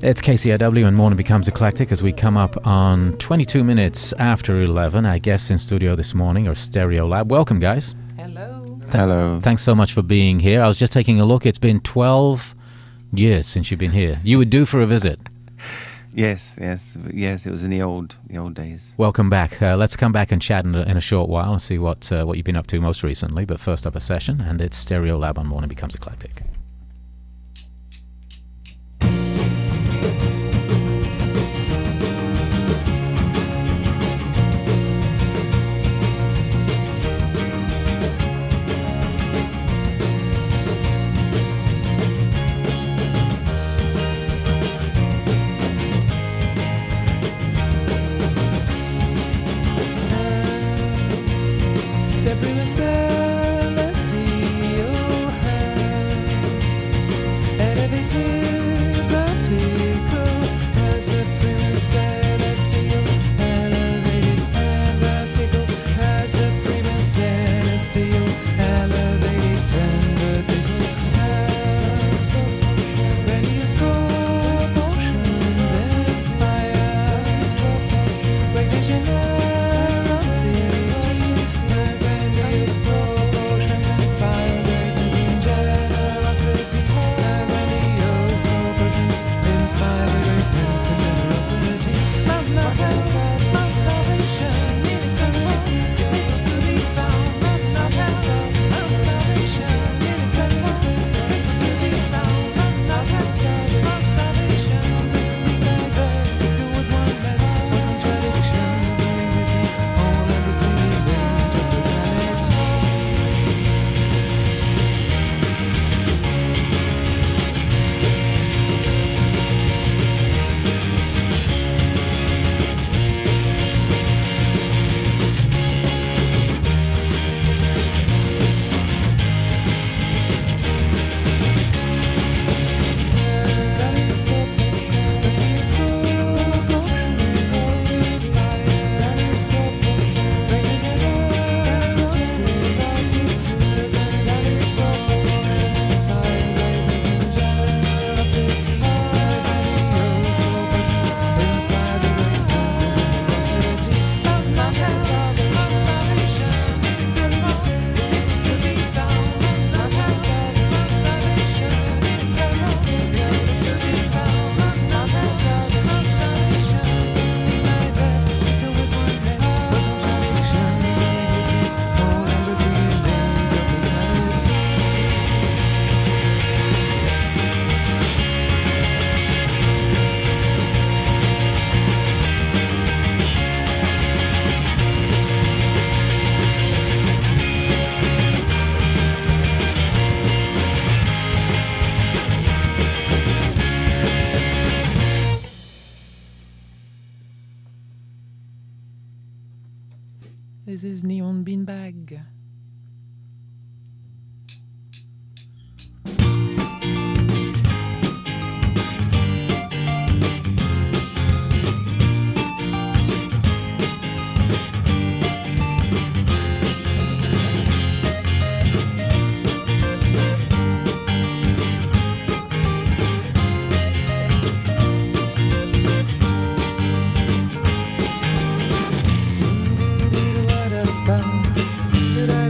It's KCRW and Morning Becomes Eclectic as we come up on 22 minutes after 11. Our guests in studio this morning are Stereolab. Welcome, guys. Hello. Hello. Thanks so much for being here. I was just taking a look. It's been 12 years since you've been here. You were due for a visit. Yes. It was in the old days. Welcome back. Let's come back and chat in a short while and see what you've been up to most recently. But first up, a session, and it's Stereolab on Morning Becomes Eclectic. This is Neon Beanbag. That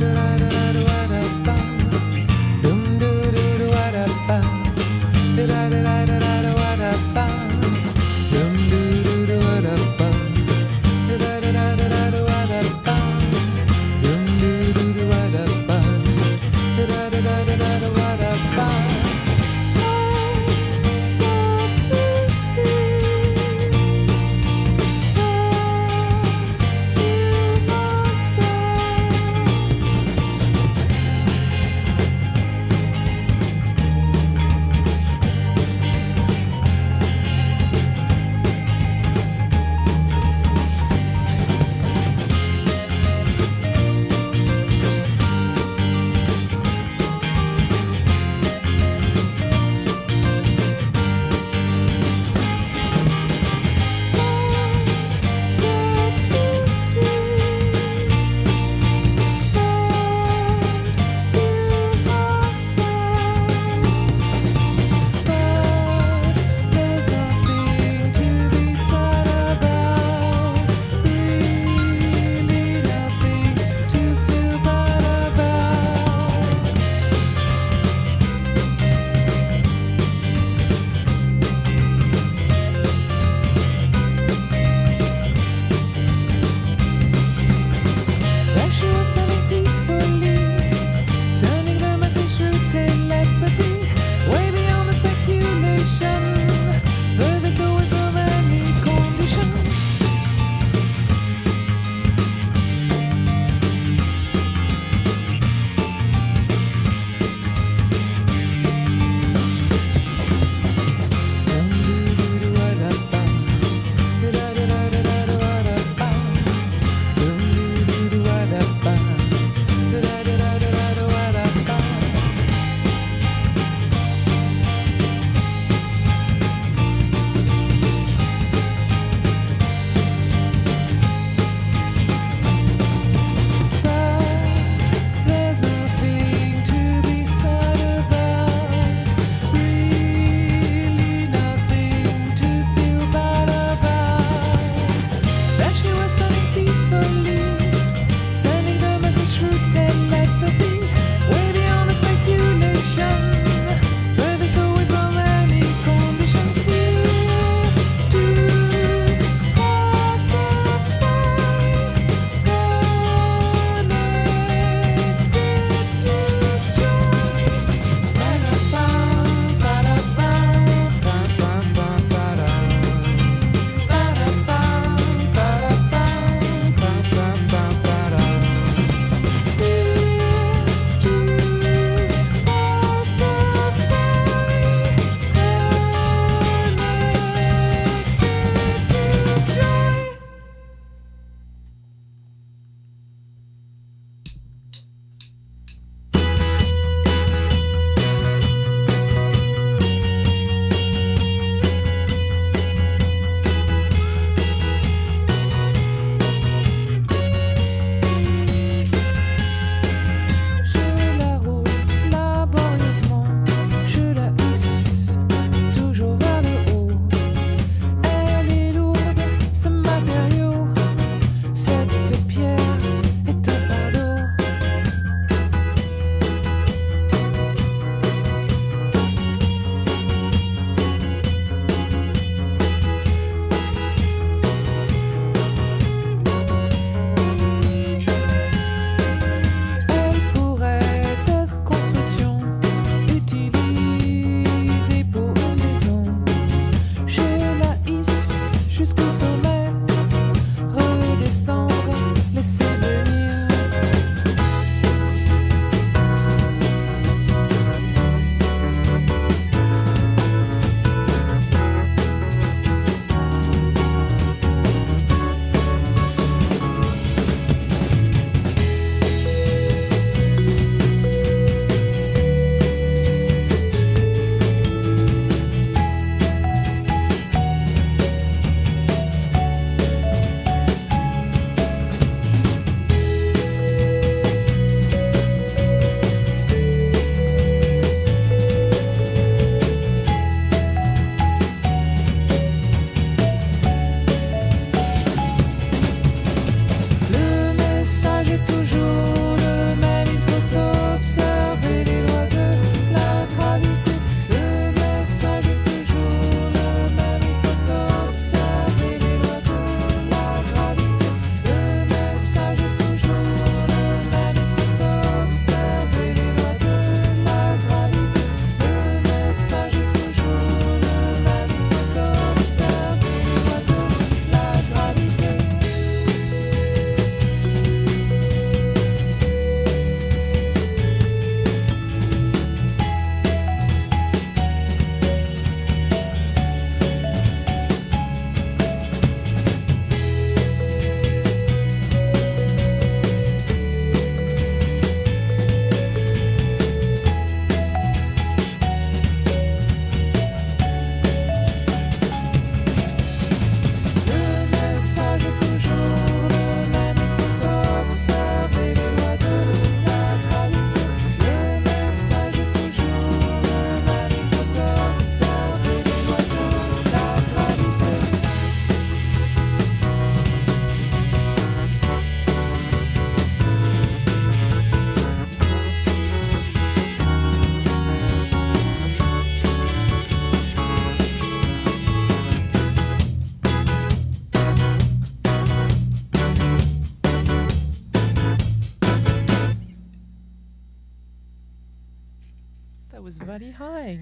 That was very high.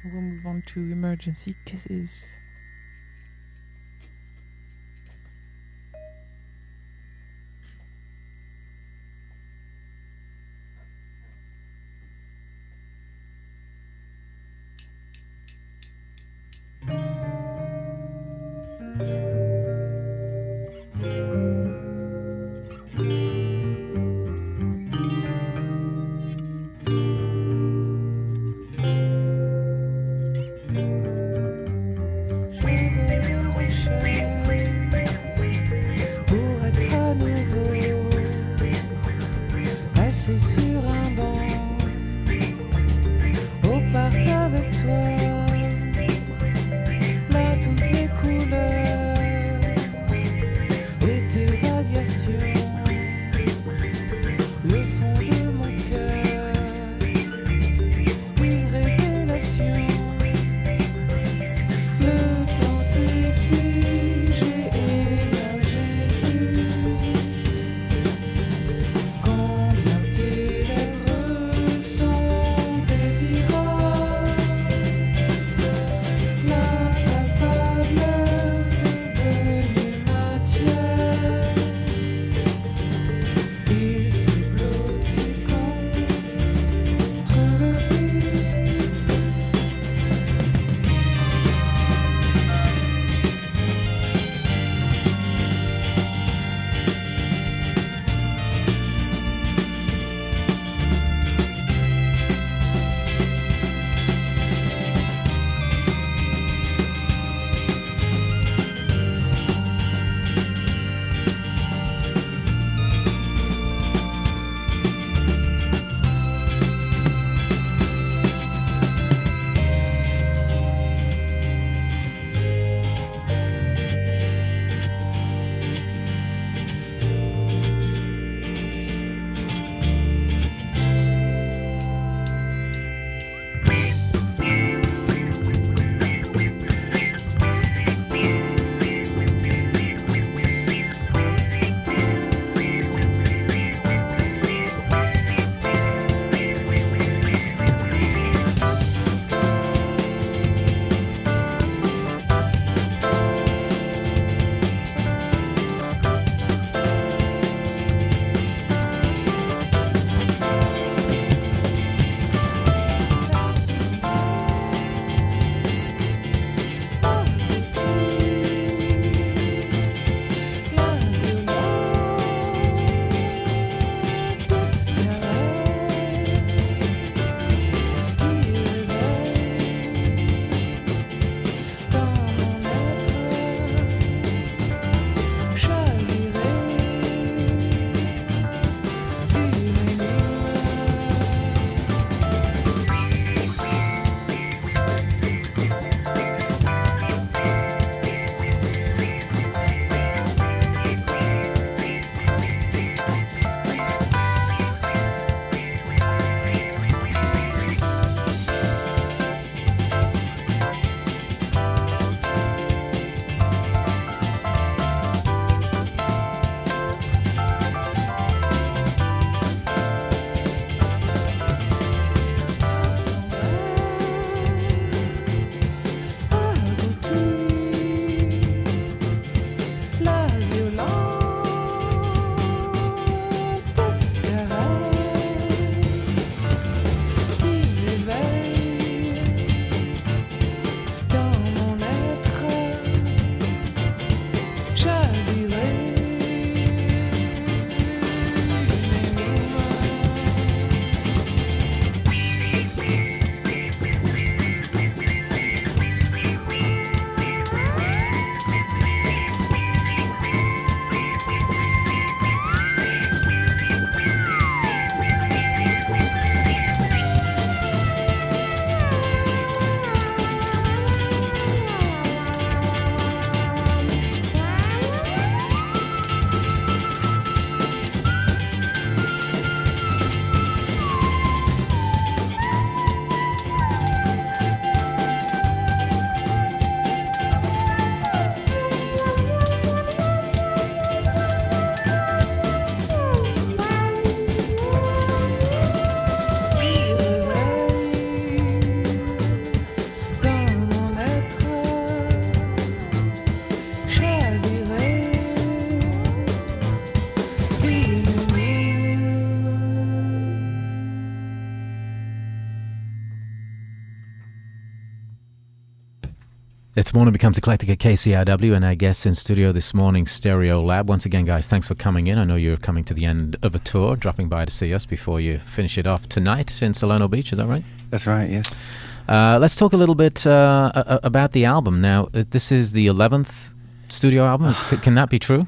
We'll move on to emergency kisses. Combien t'es It's Morning Becomes Eclectic at KCRW, and our guests in studio this morning, Stereolab. Once again, guys, thanks for coming in. I know you're coming to the end of a tour, dropping by to see us before you finish it off tonight in Salerno Beach. Is that right? That's right, yes. Let's talk a little bit about the album. Now, this is the 11th studio album. Can that be true?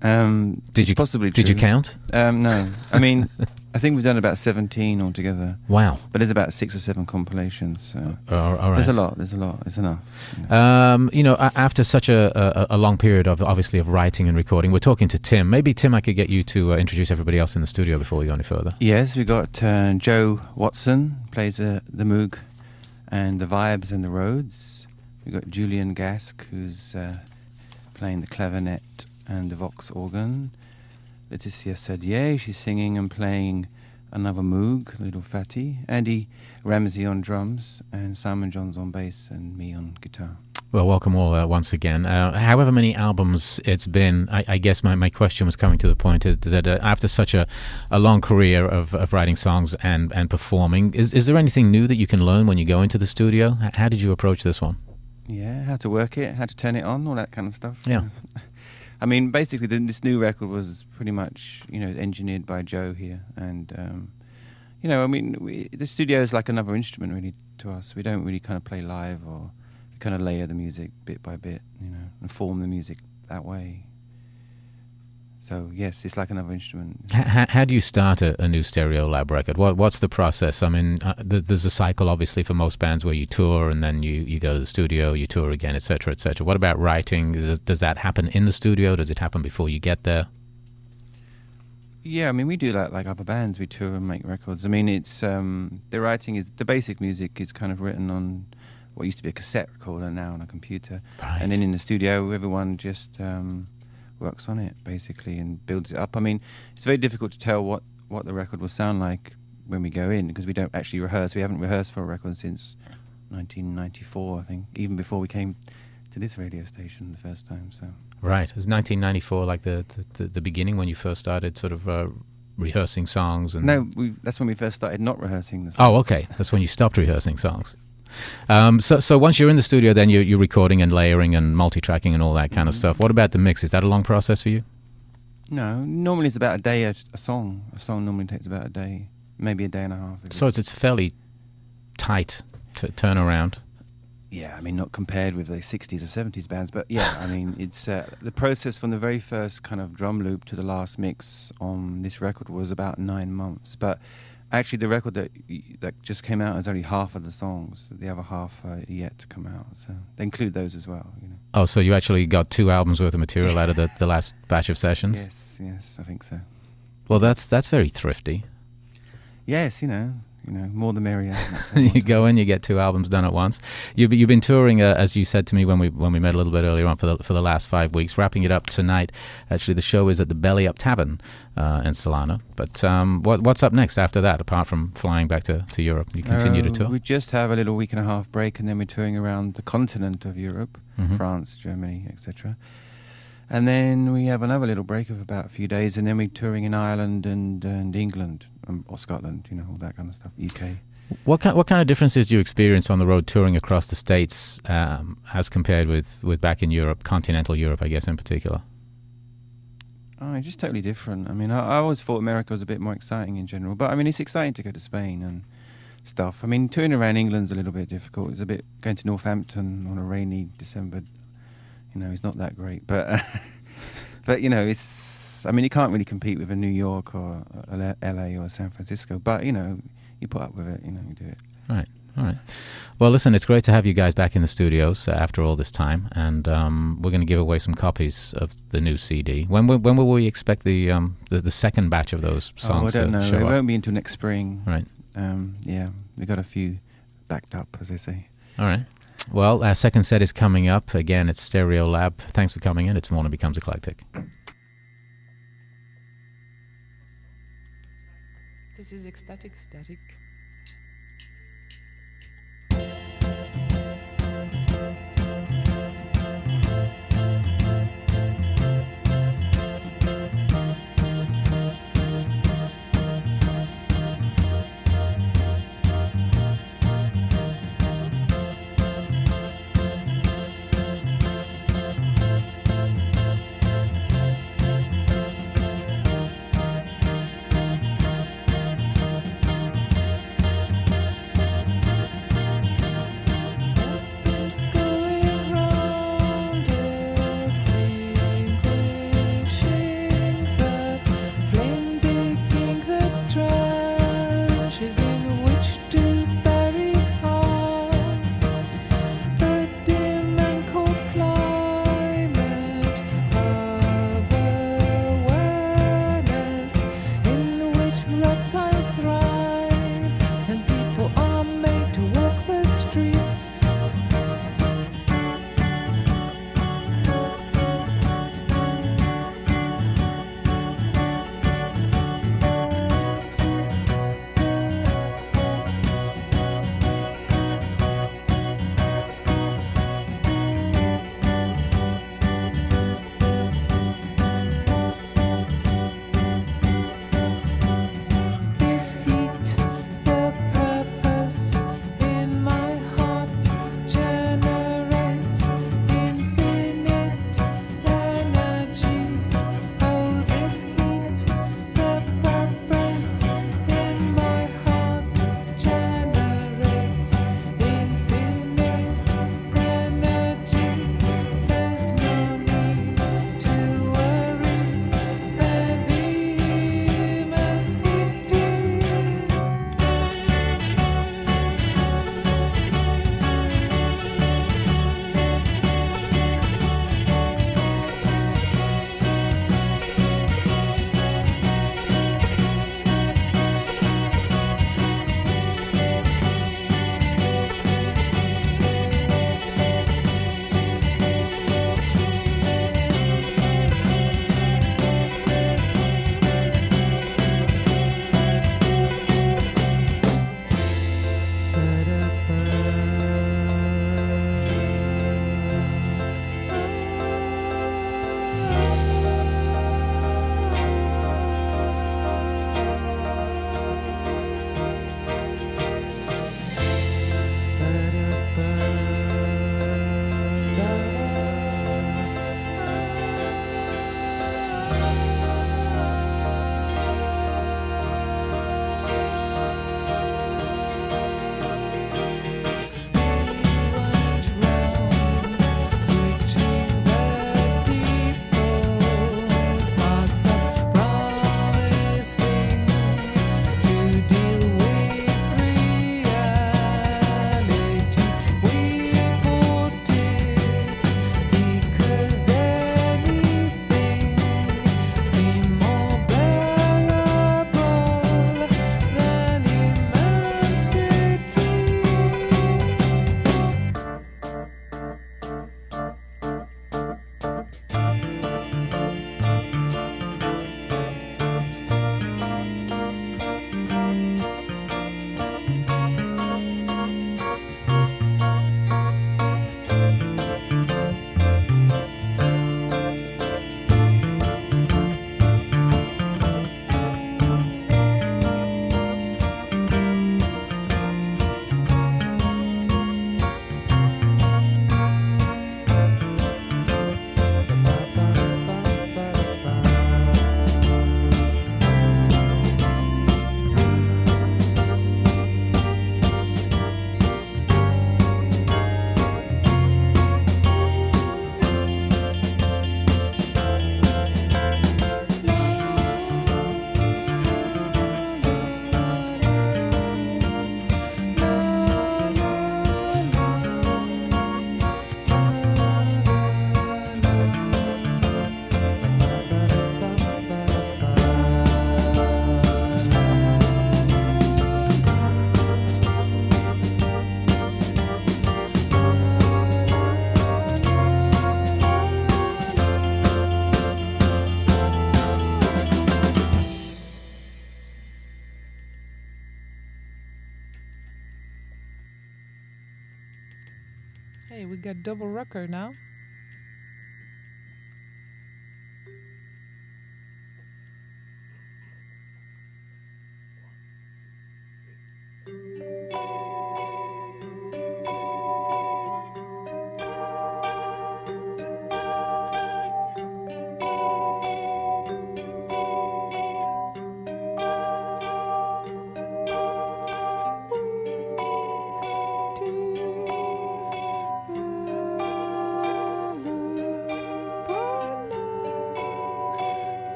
It's possibly true. Did you count? No. I mean, I think we've done about 17 altogether. Wow. But there's about 6 or 7 compilations. So all right. There's a lot. It's enough. You know. After such a long period of obviously of writing and recording, we're talking to Tim. Maybe, Tim, I could get you to introduce everybody else in the studio before we go any further. Yes, we got Joe Watson, plays the Moog and the vibes and the Rhodes. We got Julian Gask, who's playing the clavinet and the Vox organ. Laetitia Sadier, she's singing and playing another Moog, Little Fatty. Andy Ramsey on drums, and Simon Johns on bass, and me on guitar. Well, welcome all once again. However many albums it's been, I guess my question was coming to the point is that after such a long career of writing songs and performing, is there anything new that you can learn when you go into the studio? How did you approach this one? Yeah, how to work it, how to turn it on, all that kind of stuff. Yeah. I mean, basically, this new record was pretty much, engineered by Joe here. And, I mean, the studio is like another instrument, really, to us. We don't really kind of play live, or we kind of layer the music bit by bit, and form the music that way. So, yes, it's like another instrument. How do you start a new Stereolab record? What's the process? I mean, there's a cycle, obviously, for most bands where you tour and then you go to the studio, you tour again, etc., etc. What about writing? Does that happen in the studio? Does it happen before you get there? Yeah, I mean, we do that like other bands. We tour and make records. I mean, it's the writing is the basic music is kind of written on what used to be a cassette recorder, now on a computer. Right. And then in the studio, everyone just works on it basically and builds it up. I mean, it's very difficult to tell what the record will sound like when we go in, because we don't actually rehearse. We haven't rehearsed for a record since 1994, I think, even before we came to this radio station the first time. So right, is 1994 like the beginning when you first started sort of rehearsing songs? And no, that's when we first started not rehearsing the songs. Oh, okay, that's when you stopped rehearsing songs. So once you're in the studio, then you're recording and layering and multi-tracking and all that kind of stuff. What about the mix? Is that a long process for you? No, normally it's about a day a song. A song normally takes about a day, maybe a day and a half. So it's fairly tight to turn around. Yeah, I mean, not compared with the 60s or 70s bands, but yeah, I mean, it's the process from the very first kind of drum loop to the last mix on this record was about 9 months. But actually, the record that just came out is only half of the songs. The other half are yet to come out, so they include those as well. Oh, so you actually got 2 albums worth of material out of the last batch of sessions? Yes, I think so. Well, that's very thrifty. Yes, more the merrier. You go in, you get 2 albums done at once. You've been touring, as you said to me when we met a little bit earlier on, for the last 5 weeks. Wrapping it up tonight. Actually, the show is at the Belly Up Tavern in Salerno. But what's up next after that? Apart from flying back to Europe, you continue to tour. We just have a little week and a half break, and then we're touring around the continent of Europe, France, Germany, etc. And then we have another little break of about a few days, and then we're touring in Ireland and England, or Scotland, all that kind of stuff, UK. What kind of differences do you experience on the road touring across the States as compared with back in Europe, continental Europe, I guess, in particular? Oh, it's just totally different. I mean, I always thought America was a bit more exciting in general, but I mean, it's exciting to go to Spain and stuff. I mean, touring around England's a little bit difficult. It's a bit going to Northampton on a rainy December. It's not that great, but it's. I mean, you can't really compete with a New York or a LA or San Francisco, but you put up with it. You do it. All right. Well, listen, it's great to have you guys back in the studios after all this time, and we're going to give away some copies of the new CD. When will we expect the second batch of those songs to show up? I don't know. It won't be until next spring. Right. Yeah, we got a few backed up, as they say. All right. Well, our second set is coming up. Again, it's Stereolab. Thanks for coming in. It's Morning Becomes Eclectic. This is Ecstatic Static. reptiles thrive, and people are made to walk the streets. This heat, the purpose in my heart generates infinite energy. Oh, this heat, the purpose in my heart generates infinite energy. There's no need to worry. They're the immensity. Switching the people's hearts are promising to deal with reality. We bought it because anything seemed more bearable than immensity. Hey, we got double record now.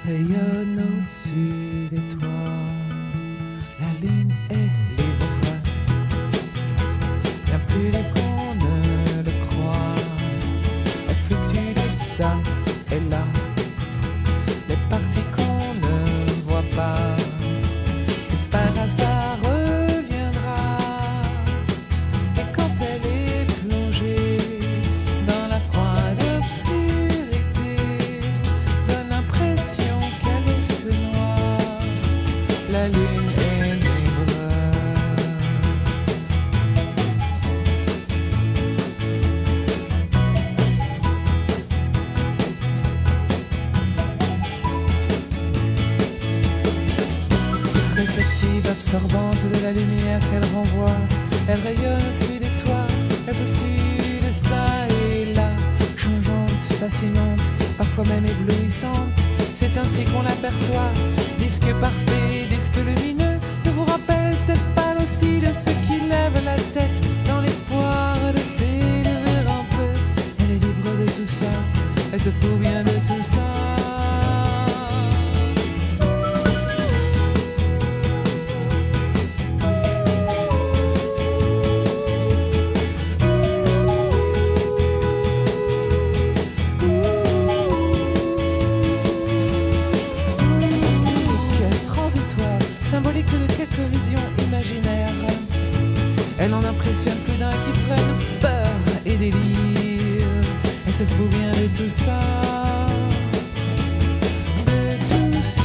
rayonnent au-dessus des toits. La lune est libre, bien plus libre qu'on ne le croit. Elle fluctue de ça et là, les parties qu'on ne voit pas. C'est pas grave, ça reviendra. Et quand elle est plongée dans la froide obscurité, donne l'impression qu'elle se noie. La lune est libre. Réceptive, absorbante de la lumière qu'elle renvoie, elle rayonne au-dessus des toits, elle fluctue de ça et là, changeante, fascinante, parfois même éblouissante. C'est ainsi qu'on l'aperçoit. Disque parfait, disque lumineux, ne vous rappelle peut-être pas le style de ceux qui lèvent la tête dans l'espoir de s'élever un peu. Elle est libre de tout ça, elle se fout bien de tout ça. Transitoire, symbolique de quelques visions imaginaires. Elle en impressionne plus d'un qui prennent peur et délire. Elle se fout bien de tout ça. De tout ça.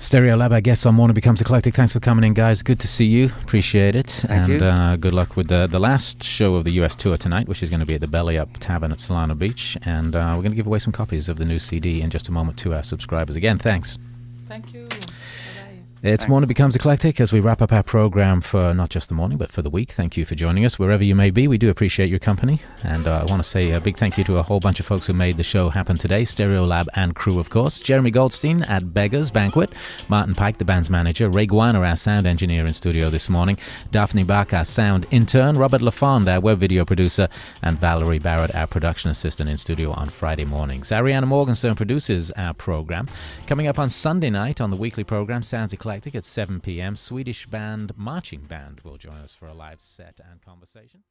Stereolab, I guess, on Morning Becomes Eclectic. Thanks for coming in, guys. Good to see you. Appreciate it. Thank you. Good luck with the last show of the US tour tonight, which is going to be at the Belly Up Tavern at Solana Beach. And we're going to give away some copies of the new CD in just a moment to our subscribers. Again, thanks. Thank you. Bye-bye. It's Morning Becomes Eclectic as we wrap up our program for not just the morning, but for the week. Thank you for joining us wherever you may be. We do appreciate your company. And I want to say a big thank you to a whole bunch of folks who made the show happen today. Stereolab and crew, of course. Jeremy Goldstein at Beggar's Banquet. Martin Pike, the band's manager. Ray Guiner, our sound engineer in studio this morning. Daphne Bach, our sound intern. Robert LaFond, our web video producer. And Valerie Barrett, our production assistant in studio on Friday mornings. Ariana Morgenstern produces our program. Coming up on Sunday night on the weekly program, Sounds Eclectic at 7 p.m. Swedish band Marching Band will join us for a live set and conversation.